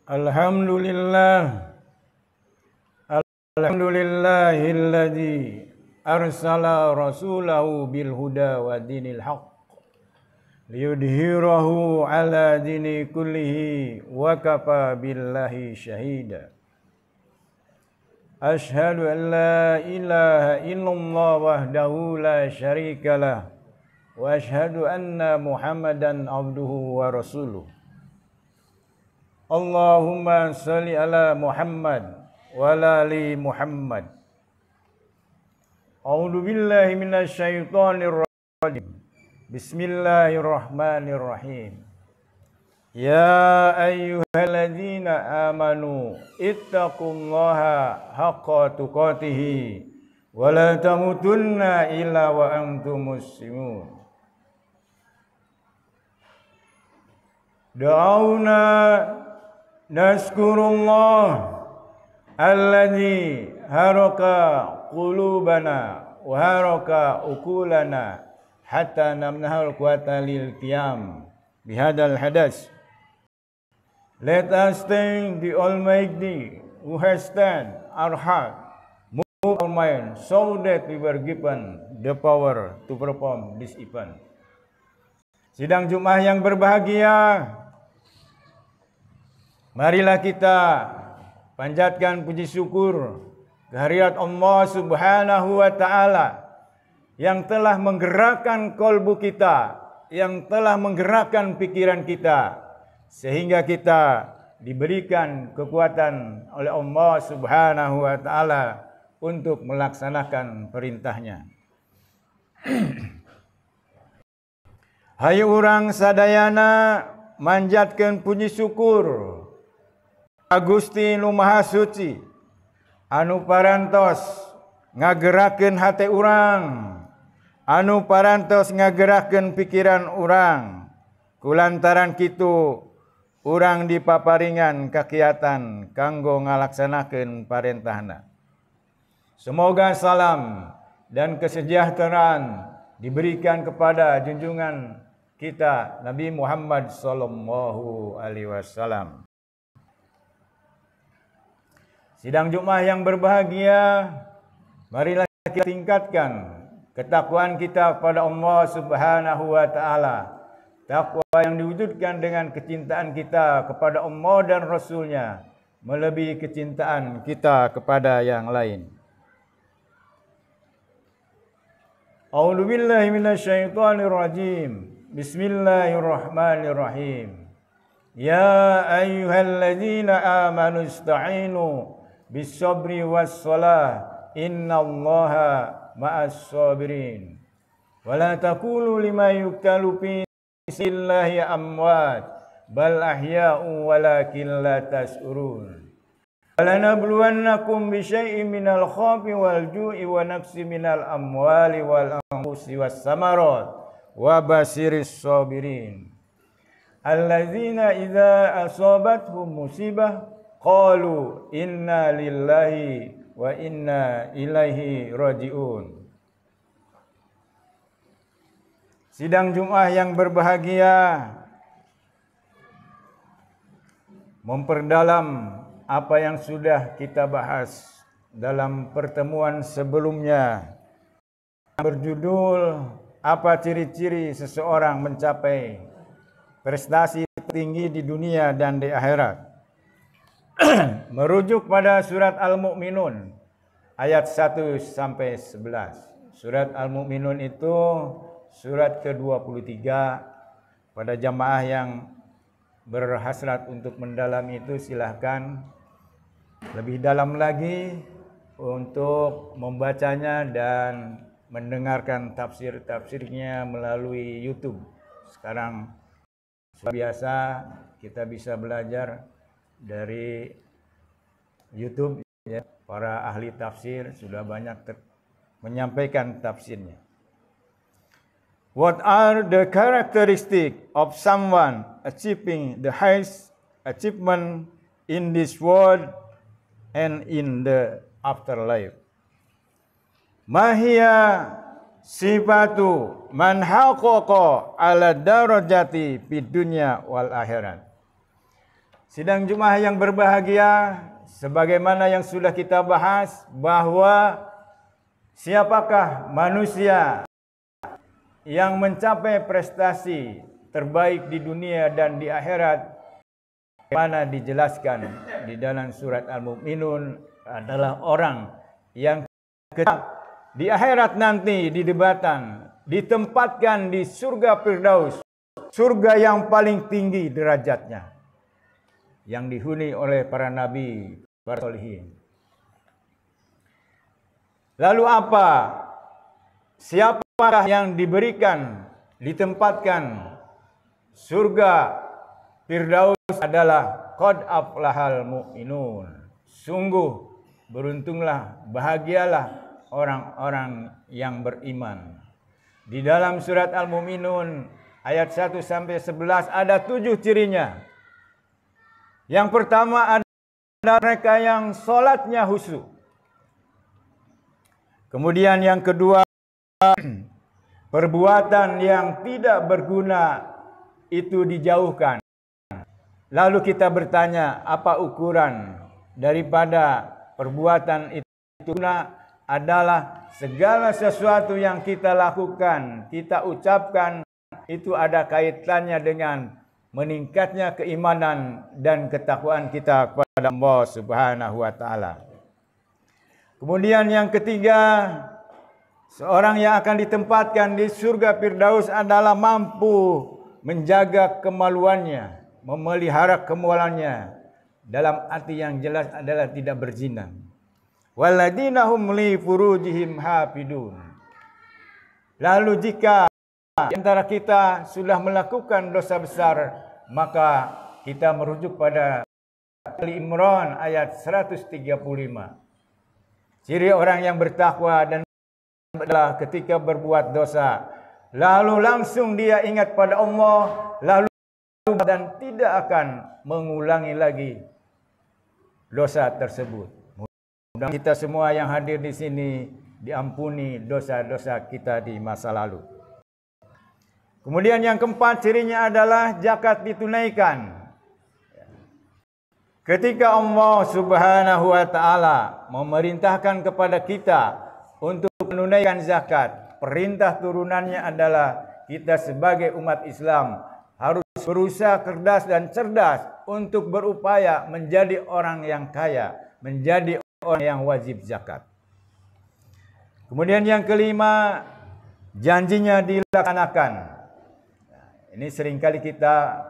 Alhamdulillah, alhamdulillahilladzi arsala rasulahu bil huda wa dinil haqq liyudhhirahu ala dini kullihi wa kafa billahi syahida. Ashhadu an la ilaha illallah wahdahu la syarikalah wa ashhadu anna Muhammadan abduhu wa rasuluh. Allahumma salli ala Muhammad wa ala ali Muhammad. A'udzu billahi minasyaitonir rajim. Bismillahirrahmanirrahim. Ya ayyuhalladzina amanu ittaqullaha haqqa tuqatih wa la tamutunna illa wa antum muslimun. Da'auna naskurullah alladzi haraka qulubana wa haraka ukulana hatta namnahal quwata lil qiyam bihadal hadas. Let us thank the Almighty who has stand our heart, move our mind, so that we were given the power to perform this event. Sidang Jumat yang berbahagia, marilah kita panjatkan puji syukur kehadirat Allah Subhanahu wa Ta'ala yang telah menggerakkan kolbu kita, yang telah menggerakkan pikiran kita, sehingga kita diberikan kekuatan oleh Allah Subhanahu wa Ta'ala untuk melaksanakan perintahnya. Hai urang sadayana manjatkeun puji syukur Gusti Nu Maha Suci anu parantos ngagerakeun hate urang, anu parantos ngagerakeun pikiran urang. Kulantaran kitu urang dipaparingan kakiatan kanggo ngalaksanakeun parentahna. Semoga salam dan kesejahteraan diberikan kepada junjungan kita Nabi Muhammad sallallahu alaihi wasallam. Sidang Jumat yang berbahagia, marilah kita tingkatkan ketakwaan kita kepada Allah Subhanahu wa Ta'ala. Takwa yang diwujudkan dengan kecintaan kita kepada Allah dan Rasul-Nya melebihi kecintaan kita kepada yang lain. A'udzu billahi minasyaitonir rajim. Bismillahirrahmanirrahim. Ya ayyuhalladzina amanu ista'inu bis-sabri was-shalah innallaha ma'as sabirin. Wa la taqulu liman yuqtalu fi sabilillahi amwat bal ahya'u walakin la tash'urun. Walanabluwannakum bisyai'in minal khawfi wal ju'i wa naqsin minal amwali wal anfusi was samarat wa basiris sabirin. Allazina idza asabathum musibah qalu inna lillahi wa inna ilaihi raji'un. Sidang Jumat yang berbahagia, memperdalam apa yang sudah kita bahas dalam pertemuan sebelumnya, berjudul apa ciri-ciri seseorang mencapai prestasi tinggi di dunia dan di akhirat. Merujuk pada surat Al-Mu'minun ayat 1 sampai 11. Surat Al-Mu'minun itu surat ke-23. Pada jamaah yang berhasrat untuk mendalami itu silahkan lebih dalam lagi untuk membacanya dan mendengarkan tafsir-tafsirnya melalui YouTube. Sekarang biasa kita bisa belajar dari YouTube ya. Para ahli tafsir sudah banyak menyampaikan tafsirnya. What are the characteristics of someone achieving the highest achievement in this world and in the afterlife? Mahia sifatu man haqqaqa ala darajati fid dunya wal akhirat. Sidang Jumat yang berbahagia, sebagaimana yang sudah kita bahas bahwa siapakah manusia yang mencapai prestasi terbaik di dunia dan di akhirat, mana dijelaskan di dalam surat Al-Mu'minun adalah orang yang di akhirat nanti di debatan ditempatkan di surga Firdaus, surga yang paling tinggi derajatnya, yang dihuni oleh para nabi, para sholihin. Lalu apa? Siapakah yang diberikan, ditempatkan surga Firdaus adalah qad aflahal mu'minun. Sungguh beruntunglah, bahagialah orang-orang yang beriman. Di dalam surat Al-Mu'minun ayat 1 sampai 11 ada 7 cirinya. Yang pertama adalah mereka yang sholatnya khusyuk. Kemudian yang kedua, perbuatan yang tidak berguna itu dijauhkan. Lalu kita bertanya, apa ukuran daripada perbuatan itu? Adalah segala sesuatu yang kita lakukan, kita ucapkan, itu ada kaitannya dengan meningkatnya keimanan dan ketakwaan kita kepada Allah Subhanahu wa taala. Kemudian yang ketiga, seorang yang akan ditempatkan di surga Firdaus adalah mampu menjaga kemaluannya, memelihara kemaluannya. Dalam arti yang jelas adalah tidak berzina. Walladzina hum li furujihim hafidun. Lalu jika di antara kita sudah melakukan dosa besar, maka kita merujuk pada Ali Imran ayat 135. Ciri orang yang bertakwa dan adalah ketika berbuat dosa, lalu langsung dia ingat pada Allah, lalu dan tidak akan mengulangi lagi dosa tersebut. Mudah-mudahan kita semua yang hadir di sini diampuni dosa-dosa kita di masa lalu. Kemudian yang keempat cirinya adalah zakat ditunaikan. Ketika Allah Subhanahu wa taala memerintahkan kepada kita untuk menunaikan zakat, perintah turunannya adalah kita sebagai umat Islam harus berusaha cerdas dan cerdas untuk berupaya menjadi orang yang kaya, menjadi orang yang wajib zakat. Kemudian yang kelima, janjinya dilaksanakan. Ini seringkali kita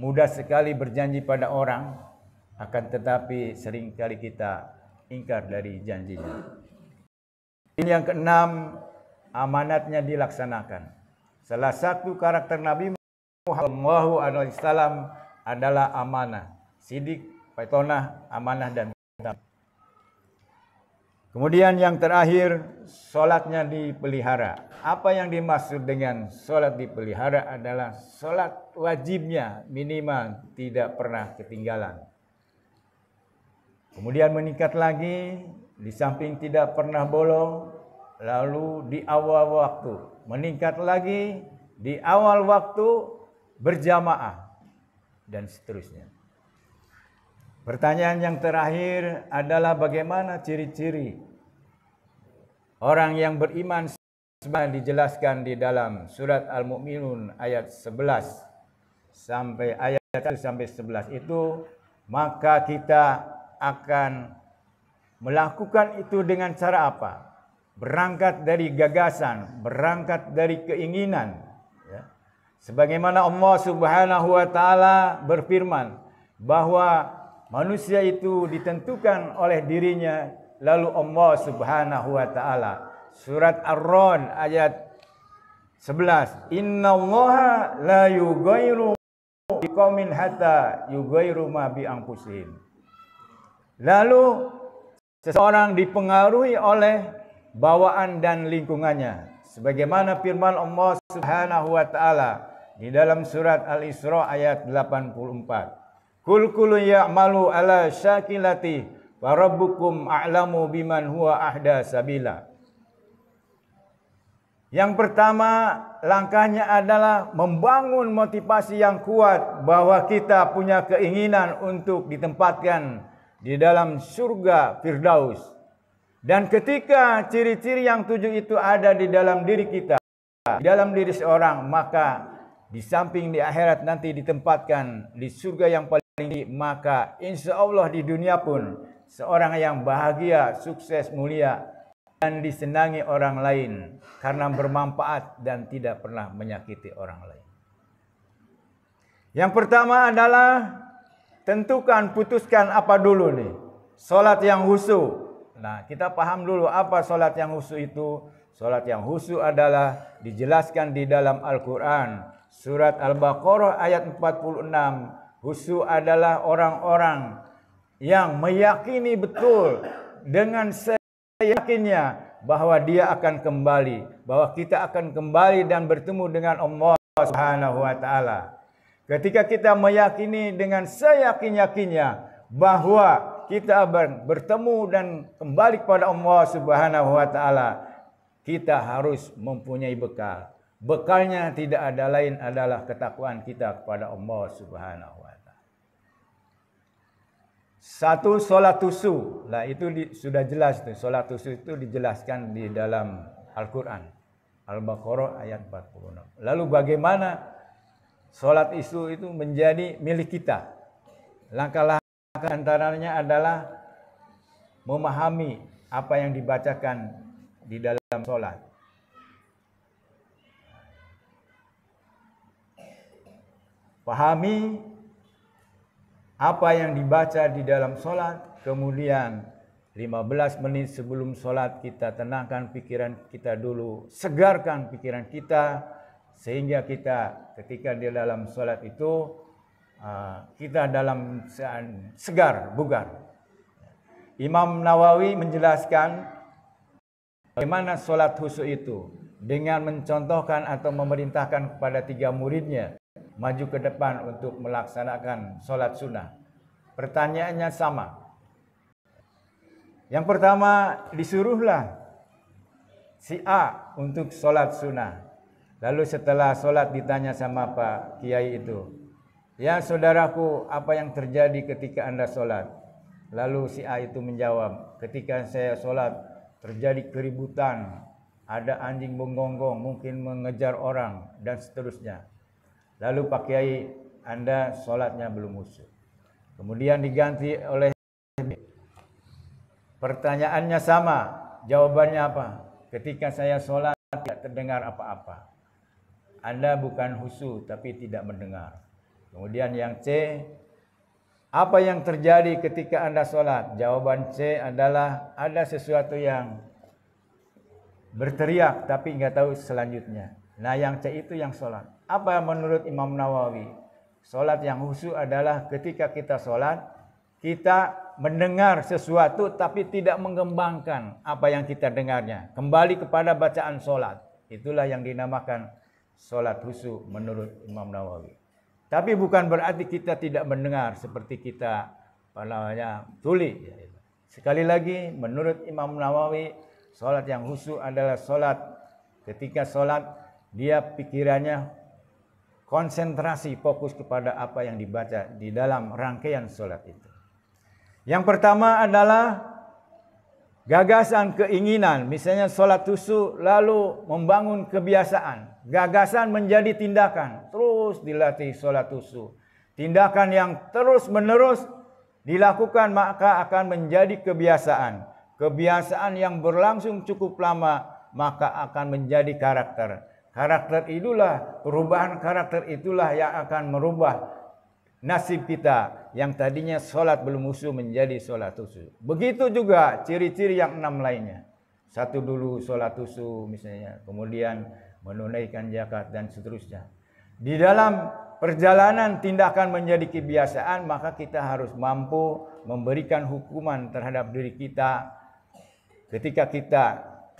mudah sekali berjanji pada orang, akan tetapi seringkali kita ingkar dari janjinya. Ini yang keenam, amanatnya dilaksanakan. Salah satu karakter Nabi Muhammad SAW adalah amanah, sidik, paitonah, amanah dan benar. Kemudian yang terakhir, sholatnya dipelihara. Apa yang dimaksud dengan sholat dipelihara adalah sholat wajibnya minimal tidak pernah ketinggalan. Kemudian meningkat lagi, di samping tidak pernah bolong, lalu di awal waktu. Meningkat lagi, di awal waktu berjamaah, dan seterusnya. Pertanyaan yang terakhir adalah bagaimana ciri-ciri orang yang beriman sebagaimana dijelaskan di dalam surat Al-Mu'minun ayat 11 sampai ayat 1 sampai 11 itu, maka kita akan melakukan itu dengan cara apa? Berangkat dari gagasan, berangkat dari keinginan. Ya. Sebagaimana Allah Subhanahu wa taala berfirman bahwa manusia itu ditentukan oleh dirinya, lalu Allah Subhanahu wa taala surat Ar-Ra'd ayat 11, innallaha la yughayyiru biqaumin hatta yughayyiru ma bi anfusihim. Lalu seseorang dipengaruhi oleh bawaan dan lingkungannya, sebagaimana firman Allah Subhanahu wa taala di dalam surat Al-Isra ayat 84. Kul kullu ya'malu ala syakilati wa rabbukum a'lamu biman huwa ahda sabila. Yang pertama, langkahnya adalah membangun motivasi yang kuat bahwa kita punya keinginan untuk ditempatkan di dalam surga Firdaus. Dan ketika ciri-ciri yang 7 itu ada di dalam diri kita, di dalam diri seorang, maka di samping di akhirat nanti ditempatkan di surga yang paling tinggi, maka insya Allah di dunia pun seorang yang bahagia, sukses, mulia, dan disenangi orang lain karena bermanfaat dan tidak pernah menyakiti orang lain. Yang pertama adalah tentukan, putuskan apa dulu nih. Salat yang khusyuk. Nah, kita paham dulu apa salat yang khusyuk itu. Salat yang khusyuk adalah dijelaskan di dalam Al-Quran. Surat Al-Baqarah ayat 46. Khusyuk adalah orang-orang yang meyakini betul dengan yakinnya bahwa dia akan kembali, bahwa kita akan kembali dan bertemu dengan Allah Subhanahu wa taala. Ketika kita meyakini dengan seyakin-yakinnya bahwa kita bertemu dan kembali kepada Allah Subhanahu wa taala, kita harus mempunyai bekal. Bekalnya tidak ada lain adalah ketakwaan kita kepada Allah Subhanahu wa taala. Satu, salat khusyuk. Lah itu sudah jelas tuh. Salat khusyuk itu dijelaskan di dalam Al-Qur'an. Al-Baqarah ayat 46. Lalu bagaimana salat khusyuk itu menjadi milik kita? Langkah-langkah antaranya adalah memahami apa yang dibacakan di dalam salat. Pahami apa yang dibaca di dalam solat, kemudian 15 menit sebelum solat kita tenangkan pikiran kita dulu, segarkan pikiran kita, sehingga kita ketika di dalam solat itu kita dalam segar, bugar. Imam Nawawi menjelaskan bagaimana solat khusyuk itu dengan mencontohkan atau memerintahkan kepada 3 muridnya maju ke depan untuk melaksanakan sholat sunnah. Pertanyaannya sama. Yang pertama, disuruhlah si A untuk sholat sunnah. Lalu setelah sholat ditanya sama Pak Kiai itu, ya saudaraku, apa yang terjadi ketika Anda sholat? Lalu si A itu menjawab, ketika saya sholat terjadi keributan, ada anjing menggonggong, mungkin mengejar orang, dan seterusnya. Lalu Pak Kiai, Anda sholatnya belum khusyuk. Kemudian diganti oleh pertanyaannya sama, jawabannya apa? Ketika saya sholat tidak terdengar apa-apa. Anda bukan khusyuk tapi tidak mendengar. Kemudian yang C, apa yang terjadi ketika Anda sholat? Jawaban C adalah ada sesuatu yang berteriak tapi nggak tahu selanjutnya. Nah yang C itu yang sholat. Apa menurut Imam Nawawi? Sholat yang khusyuk adalah ketika kita sholat, kita mendengar sesuatu tapi tidak mengembangkan apa yang kita dengarnya. Kembali kepada bacaan sholat. Itulah yang dinamakan sholat khusyuk menurut Imam Nawawi. Tapi bukan berarti kita tidak mendengar seperti kita tuli. Sekali lagi menurut Imam Nawawi, sholat yang khusyuk adalah sholat ketika sholat dia pikirannya konsentrasi, fokus kepada apa yang dibaca di dalam rangkaian sholat itu. Yang pertama adalah gagasan, keinginan. Misalnya sholat khusyuk lalu membangun kebiasaan. Gagasan menjadi tindakan. Terus dilatih sholat khusyuk. Tindakan yang terus menerus dilakukan maka akan menjadi kebiasaan. Kebiasaan yang berlangsung cukup lama maka akan menjadi karakter. Karakter itulah, perubahan karakter itulah yang akan merubah nasib kita yang tadinya sholat belum khusyuk menjadi sholat khusyuk. Begitu juga ciri-ciri yang 6 lainnya. Satu dulu sholat khusyuk misalnya, kemudian menunaikan zakat dan seterusnya. Di dalam perjalanan tindakan menjadi kebiasaan, maka kita harus mampu memberikan hukuman terhadap diri kita ketika kita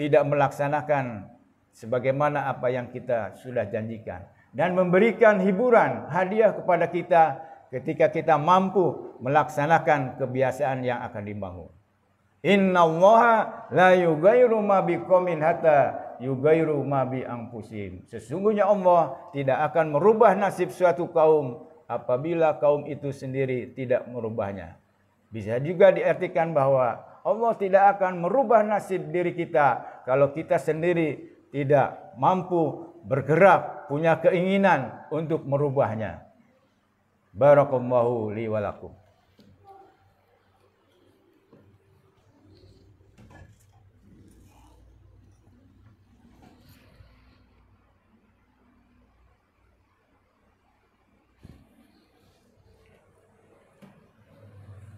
tidak melaksanakan sebagaimana apa yang kita sudah janjikan. Dan memberikan hiburan, hadiah kepada kita ketika kita mampu melaksanakan kebiasaan yang akan dibangun. Innallaha la yughayyiru ma biqaumin hatta yughayyiru ma bi anfusihim. Sesungguhnya Allah tidak akan merubah nasib suatu kaum apabila kaum itu sendiri tidak merubahnya. Bisa juga diartikan bahwa Allah tidak akan merubah nasib diri kita kalau kita sendiri tidak mampu bergerak, punya keinginan untuk merubahnya. Barakallahu li wa lakum.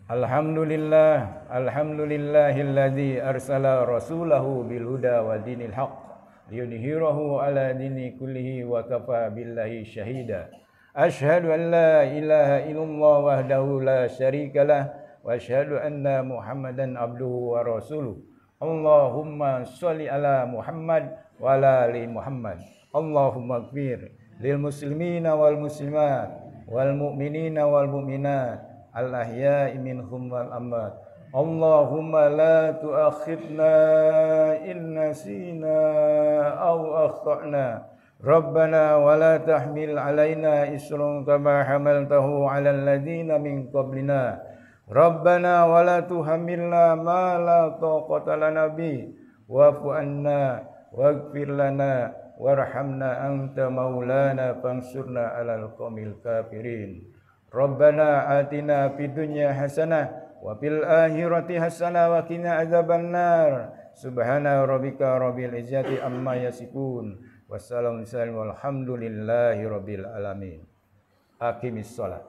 Alhamdulillahilladzi arsala rasulahu bil huda wa dinil haqq liyudhhirahu ala dini kullihi wa kafa billahi syahida. Asyhadu an la ilaha illallah wahdahu la syarikalah wa asyhadu anna Muhammadan abduhu wa rasuluh. Allahumma shalli ala Muhammad wa ala ali Muhammad. Allahumma ighfir lil muslimina wal muslimat wal mu'minina wal mu'minat al-ahya'i minhum wal amwat. Allahumma la tu'akhidna in nasina aw akhtana. Rabbana wa la tahmil alaina isran kama hamaltahu 'alal ladzina min qablina. Rabbana wa la tuhammilna ma la taqata lana bi wa'fu 'anna waghfir lana warhamna anta maulana fansurna 'alal qaumil kafirin. Rabbana atina fid dunya hasanah wa fil akhirati hasanah wa qina adzabannar. Subhana rabbika rabbil izzati amma yasifun. Wassalamu alaikum walhamdulillahi rabbil alamin. Aqimis shalah.